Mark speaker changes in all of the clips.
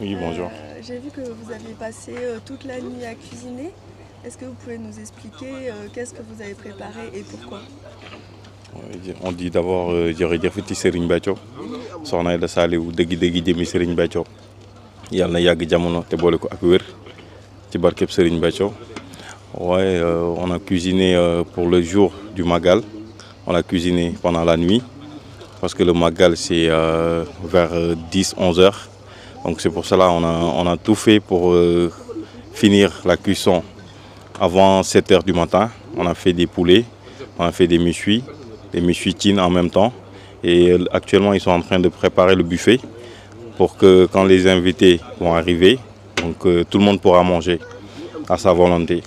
Speaker 1: Oui, bonjour.
Speaker 2: J'ai vu que vous aviez passé toute la nuit à cuisiner. Est-ce que vous pouvez nous expliquer qu'est-ce que vous avez préparé et pourquoi?
Speaker 1: On dit d'abord jërëjëf ci Serigne Béthio soxna Aïda Saliou dëgg-dëgg jëmi Serigne Béthio yàlla na yàgg jamono te boole ko ak wér ci barkeb Serigne Béthio. Ouais, on a cuisiné pour le jour du Magal. On a cuisiné pendant la nuit parce que le Magal c'est vers 10-11 heures. Donc c'est pour cela on a tout fait pour finir la cuisson avant 7 heures du matin. On a fait des poulets, on a fait des méchouis-tines en même temps. Et actuellement ils sont en train de préparer le buffet pour que quand les invités vont arriver, donc tout le monde pourra manger à sa volonté.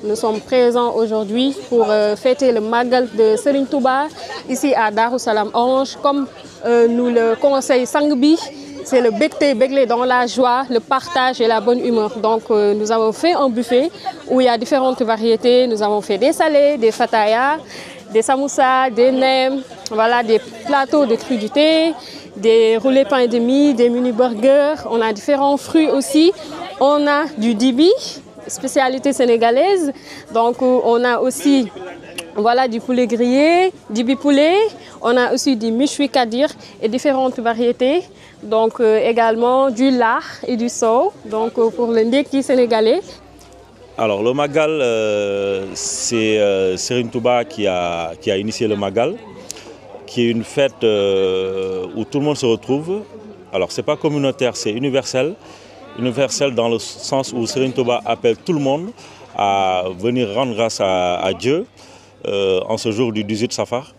Speaker 3: Nous sommes présents aujourd'hui pour fêter le Magal de Serigne Touba ici à Darou Salam Orange. Comme nous le conseille Sangbi, c'est le béglé dans la joie, le partage et la bonne humeur. Donc nous avons fait un buffet où il y a différentes variétés. Nous avons fait des salés, des fatayas, des samoussas, des nems, voilà, des plateaux de crudités, des roulés pain de mie, des mini burgers. On a différents fruits aussi. On a du dibi, spécialité sénégalaise. Donc on a aussi voilà, du poulet grillé, dibi poulet. On a aussi du méchoui kadir et différentes variétés. Donc également du lard et du sow, donc pour le ndeki sénégalais.
Speaker 4: Alors le Magal, c'est Serigne Touba qui a initié le Magal, qui est une fête où tout le monde se retrouve. Alors c'est pas communautaire, c'est universel. Universel dans le sens où Serigne Touba appelle tout le monde à venir rendre grâce à Dieu en ce jour du 18 Safar,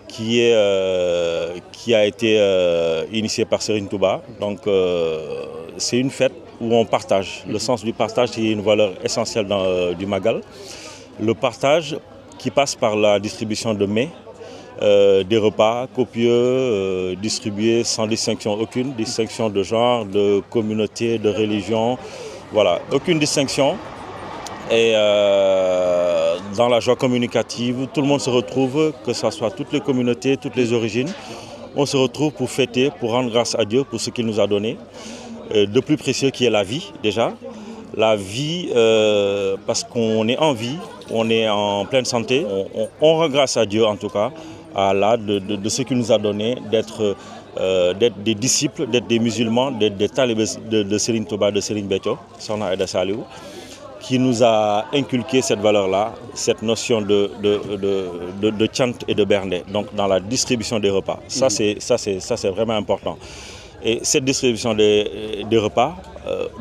Speaker 4: qui a été initié par Serigne Touba. Donc c'est une fête où on partage. Le sens du partage est une valeur essentielle du Magal. Le partage qui passe par la distribution de mets, des repas copieux, distribués sans distinction aucune, distinction de genre, de communauté, de religion, voilà, aucune distinction. Et dans la joie communicative, tout le monde se retrouve, que ce soit toutes les communautés, toutes les origines. On se retrouve pour fêter, pour rendre grâce à Dieu pour ce qu'il nous a donné. De plus précieux qui est la vie déjà. La vie parce qu'on est en vie, on est en pleine santé. On rend grâce à Dieu en tout cas, à Allah de ce qu'il nous a donné, d'être des disciples, d'être des musulmans, d'être des talibés de Serigne Touba, de Serigne Béthio, soxna Aïda Saliou, qui nous a inculqué cette valeur-là, cette notion de tchant et de berndé, donc dans la distribution des repas. Ça c'est vraiment important. Et cette distribution des repas,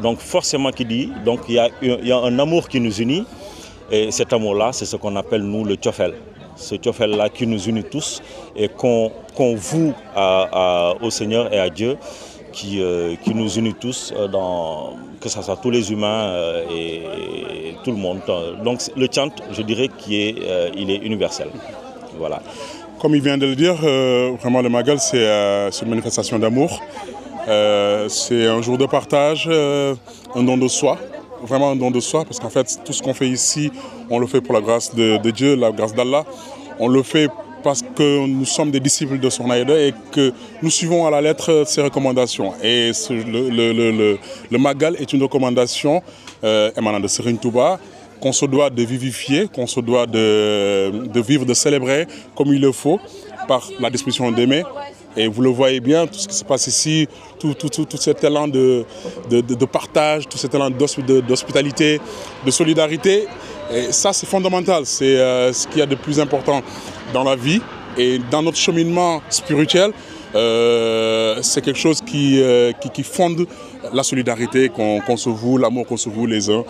Speaker 4: donc forcément qui dit, donc il y a un amour qui nous unit, et cet amour-là, c'est ce qu'on appelle nous le tiofel. Ce tiofel-là qui nous unit tous et qu'on voue au Seigneur et à Dieu, qui nous unit tous, que ce soit tous les humains et tout le monde. Donc le tchant, je dirais il est universel. Voilà.
Speaker 5: Comme il vient de le dire, vraiment le Magal c'est une manifestation d'amour. C'est un jour de partage, un don de soi, vraiment un don de soi, parce qu'en fait tout ce qu'on fait ici, on le fait pour la grâce de Dieu, la grâce d'Allah. On le fait parce que nous sommes des disciples de Sokhna Aïda et que nous suivons à la lettre ses recommandations. Et le Magal est une recommandation émanant de Serigne Touba, qu'on se doit de vivifier, qu'on se doit de vivre, de célébrer comme il le faut, par la distribution des mets. Et vous le voyez bien, tout ce qui se passe ici, tout cet élan de partage, tout cet élan d'hospitalité, de solidarité. Et ça, c'est fondamental, c'est ce qu'il y a de plus important dans la vie. Et dans notre cheminement spirituel, c'est quelque chose qui fonde la solidarité qu'on se voue, l'amour qu'on se voue les uns